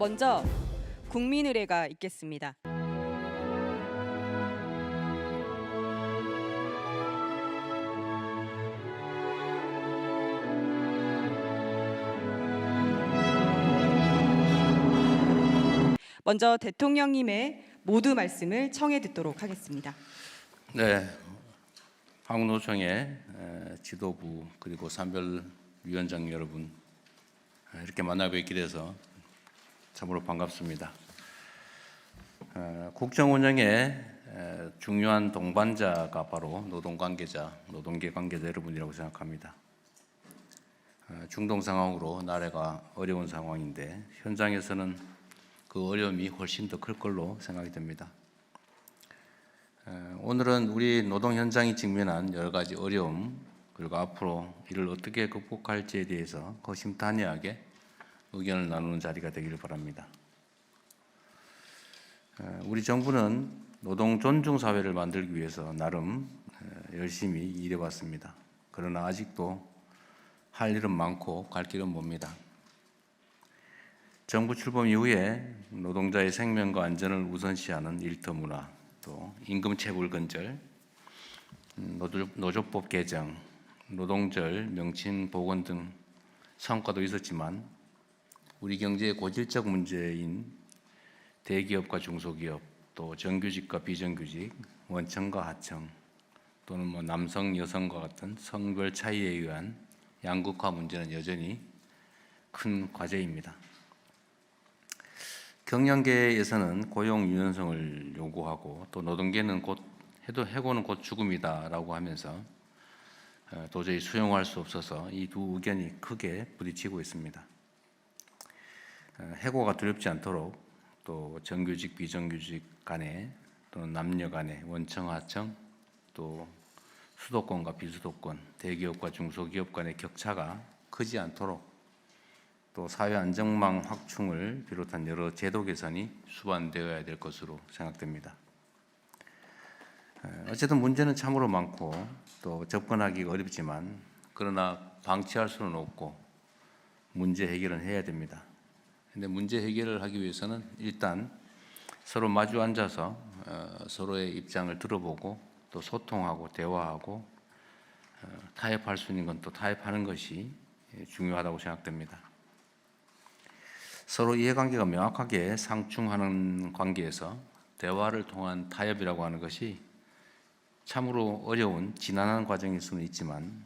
먼저 국민의례가 있겠습니다. 먼저 대통령님의 모두 말씀을 청해 듣도록 하겠습니다. 네, 한국노총의 지도부 그리고 산별위원장 여러분 이렇게 만나고 있게 돼서 참으로 반갑습니다. 국정 운영의 중요한 동반자가 바로 노동계 관계자 여러분이라고 생각합니다. 중동 상황으로 나라가 어려운 상황인데 현장에서는 그 어려움이 훨씬 더 클 걸로 생각이 됩니다. 오늘은 우리 노동 현장이 직면한 여러 가지 어려움 그리고 앞으로 이를 어떻게 극복할지에 대해서 허심탄회하게 의견을 나누는 자리가 되기를 바랍니다. 우리 정부는 노동 존중 사회를 만들기 위해서 나름 열심히 일해왔습니다. 그러나 아직도 할 일은 많고 갈 길은 멉니다. 정부 출범 이후에 노동자의 생명과 안전을 우선시하는 일터 문화, 또 임금 체불 근절, 노조법 개정, 노동절 명칭 복원 등 성과도 있었지만 우리 경제의 고질적 문제인 대기업과 중소기업, 또 정규직과 비정규직, 원청과 하청, 또는 남성, 여성과 같은 성별 차이에 의한 양극화 문제는 여전히 큰 과제입니다. 경영계에서는 고용 유연성을 요구하고 또 노동계는 해고는 곧 죽음이다라고 하면서 도저히 수용할 수 없어서 이 두 의견이 크게 부딪히고 있습니다. 해고가 두렵지 않도록 또 정규직, 비정규직 간에 또는 남녀 간에 원청, 하청, 또 수도권과 비수도권, 대기업과 중소기업 간의 격차가 크지 않도록 또 사회 안정망 확충을 비롯한 여러 제도 개선이 수반되어야 될 것으로 생각됩니다. 어쨌든 문제는 참으로 많고 또 접근하기가 어렵지만 그러나 방치할 수는 없고 문제 해결은 해야 됩니다. 그런데 문제 해결을 하기 위해서는 일단 서로 마주 앉아서 서로의 입장을 들어보고 또 소통하고 대화하고 타협할 수 있는 건 또 타협하는 것이 중요하다고 생각됩니다. 서로 이해관계가 명확하게 상충하는 관계에서 대화를 통한 타협이라고 하는 것이 참으로 어려운 지난한 과정일 수는 있지만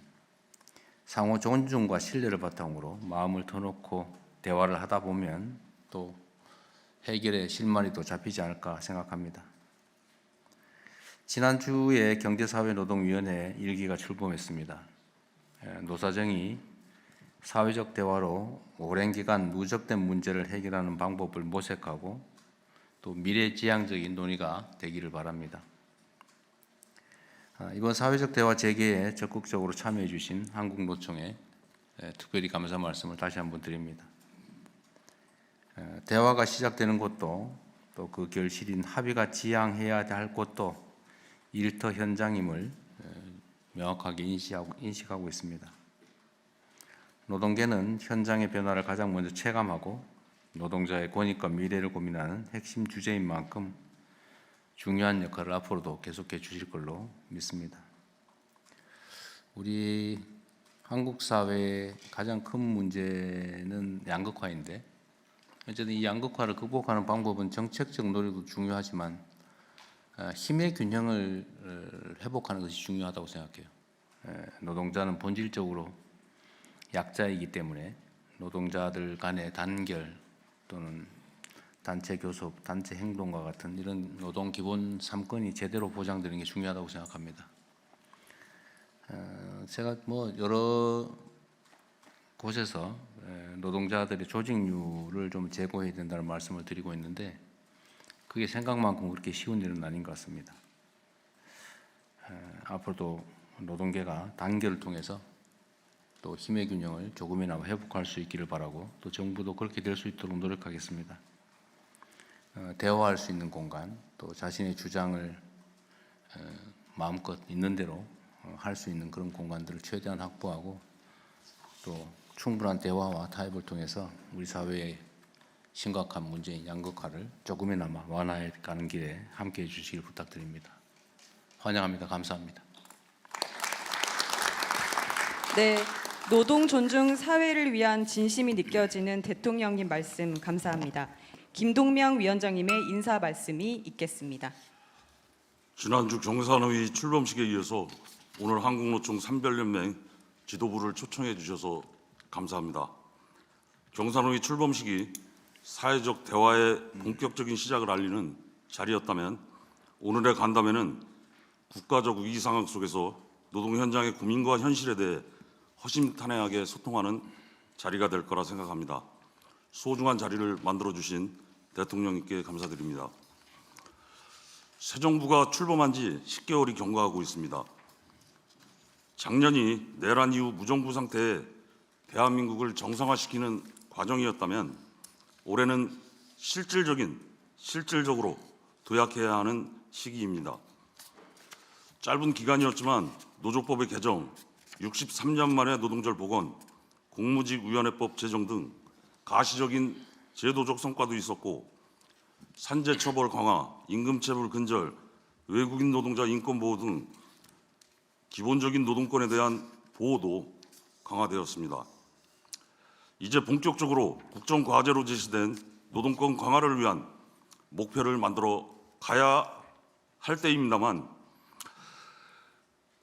상호 존중과 신뢰를 바탕으로 마음을 터놓고 대화를 하다 보면 또 해결의 실마리도 또 잡히지 않을까 생각합니다. 지난주에 경제사회노동위원회 1기가 출범했습니다. 노사정이 사회적 대화로 오랜 기간 누적된 문제를 해결하는 방법을 모색하고 또 미래지향적인 논의가 되기를 바랍니다. 이번 사회적 대화 재개에 적극적으로 참여해 주신 한국노총에 특별히 감사 말씀을 다시 한번 드립니다. 대화가 시작되는 곳도 또 그 결실인 합의가 지향해야 할 곳도 일터 현장임을 명확하게 인식하고 있습니다. 노동계는 현장의 변화를 가장 먼저 체감하고 노동자의 권익과 미래를 고민하는 핵심 주제인 만큼 중요한 역할을 앞으로도 계속해 주실 걸로 믿습니다. 우리 한국 사회의 가장 큰 문제는 양극화인데 어쨌든 이 양극화를 극복하는 방법은 정책적 노력도 중요하지만 힘의 균형을 회복하는 것이 중요하다고 생각해요. 노동자는 본질적으로 약자이기 때문에 노동자들 간의 단결 또는 단체 교섭, 단체 행동과 같은 이런 노동 기본 3권이 제대로 보장되는 게 중요하다고 생각합니다. 제가 여러 곳에서 노동자들의 조직률을 좀 제고해야 된다는 말씀을 드리고 있는데 그게 생각만큼 그렇게 쉬운 일은 아닌 것 같습니다. 앞으로도 노동계가 단결을 통해서 또 힘의 균형을 조금이나마 회복할 수 있기를 바라고 또 정부도 그렇게 될 수 있도록 노력하겠습니다. 대화할 수 있는 공간, 또 자신의 주장을 마음껏 있는 대로 할 수 있는 그런 공간들을 최대한 확보하고 또 충분한 대화와 타협을 통해서 우리 사회의 심각한 문제인 양극화를 조금이나마 완화해 가는 길에 함께해 주시길 부탁드립니다. 환영합니다. 감사합니다. 네, 노동 존중 사회를 위한 진심이 느껴지는 대통령님 말씀 감사합니다. 김동명 위원장님의 인사 말씀이 있겠습니다. 지난주 경산의 출범식에 이어서 오늘 한국노총 산별연맹 지도부를 초청해 주셔서 감사합니다. 경산의 출범식이 사회적 대화의 본격적인 시작을 알리는 자리였다면 오늘의 간담회는 국가적 위기 상황 속에서 노동 현장의 고민과 현실에 대해 허심탄회하게 소통하는 자리가 될 거라 생각합니다. 소중한 자리를 만들어 주신 대통령님께 감사드립니다. 새 정부가 출범한 지 10개월이 경과하고 있습니다. 작년이 내란 이후 무정부 상태에 대한민국을 정상화시키는 과정이었다면 올해는 실질적으로 도약해야 하는 시기입니다. 짧은 기간이었지만 노조법의 개정, 63년 만에 노동절 복원, 공무직위원회법 제정 등 가시적인 제도적 성과도 있었고 산재 처벌 강화, 임금체불 근절, 외국인 노동자 인권 보호 등 기본적인 노동권에 대한 보호도 강화되었습니다. 이제 본격적으로 국정과제로 제시된 노동권 강화를 위한 목표를 만들어 가야 할 때입니다만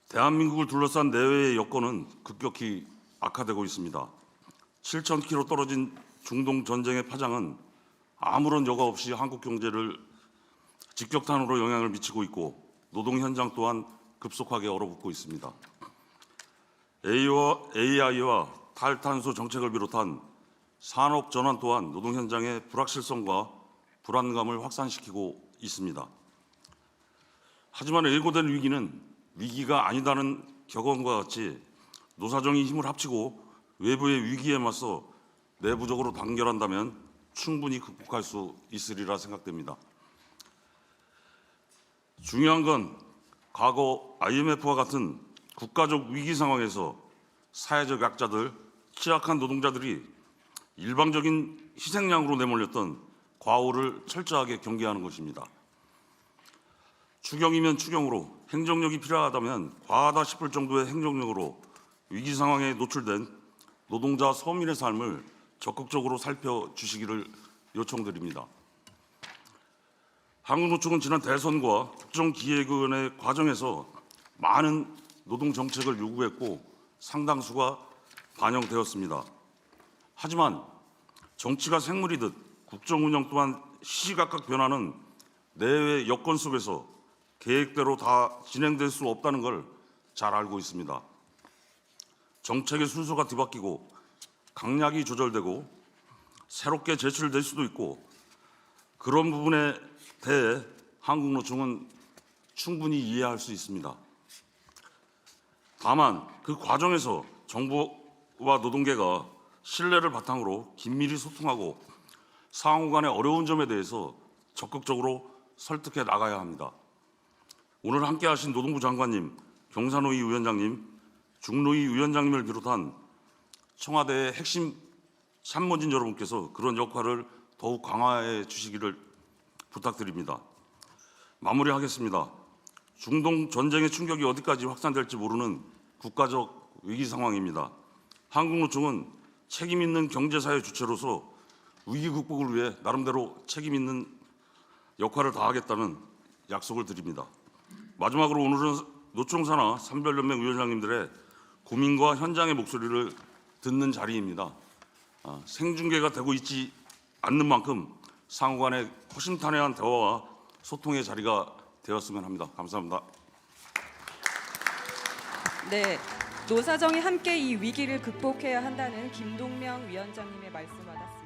대한민국을 둘러싼 내외의 여건은 급격히 악화되고 있습니다. 7,000km 떨어진 중동 전쟁의 파장은 아무런 여과 없이 한국 경제를 직격탄으로 영향을 미치고 있고 노동 현장 또한 급속하게 얼어붙고 있습니다. AI와 탈탄소 정책을 비롯한 산업 전환 또한 노동 현장의 불확실성과 불안감을 확산시키고 있습니다. 하지만 예고된 위기는 위기가 아니다는 격언과 같이 노사정이 힘을 합치고 외부의 위기에 맞서 내부적으로 단결한다면 충분히 극복할 수 있으리라 생각됩니다. 중요한 건 과거 IMF와 같은 국가적 위기 상황에서 사회적 약자들, 취약한 노동자들이 일방적인 희생양으로 내몰렸던 과오를 철저하게 경계하는 것입니다. 추경이면 추경으로, 행정력이 필요하다면 과하다 싶을 정도의 행정력으로 위기 상황에 노출된 노동자 서민의 삶을 적극적으로 살펴주시기를 요청드립니다. 한국노총은 지난 대선과 국정기획위원회 과정에서 많은 노동정책을 요구했고 상당수가 반영되었습니다. 하지만 정치가 생물이듯 국정운영 또한 시시각각 변하는 내외 여건 속에서 계획대로 다 진행될 수 없다는 걸 잘 알고 있습니다. 정책의 순서가 뒤바뀌고 강약이 조절되고 새롭게 제출될 수도 있고 그런 부분에 대해 한국노총은 충분히 이해할 수 있습니다. 다만 그 과정에서 정부와 노동계가 신뢰를 바탕으로 긴밀히 소통하고 상호 간의 어려운 점에 대해서 적극적으로 설득해 나가야 합니다. 오늘 함께하신 노동부 장관님, 경산호위 위원장님, 중노위 위원장님을 비롯한 청와대의 핵심 참모진 여러분께서 그런 역할을 더욱 강화해 주시기를 부탁드립니다. 마무리하겠습니다. 중동 전쟁의 충격이 어디까지 확산될지 모르는 국가적 위기 상황입니다. 한국노총은 책임 있는 경제사회 주체로서 위기 극복을 위해 나름대로 책임 있는 역할을 다하겠다는 약속을 드립니다. 마지막으로 오늘은 노총산하 산별연맹 위원장님들의 고민과 현장의 목소리를 듣는 자리입니다. 생중계가 되고 있지 않는 만큼 상호 간의 허심탄회한 대화와 소통의 자리가 되었으면 합니다. 감사합니다. 네, 노사정이 함께 이 위기를 극복해야 한다는 김동명 위원장님의 말씀 받았습니다.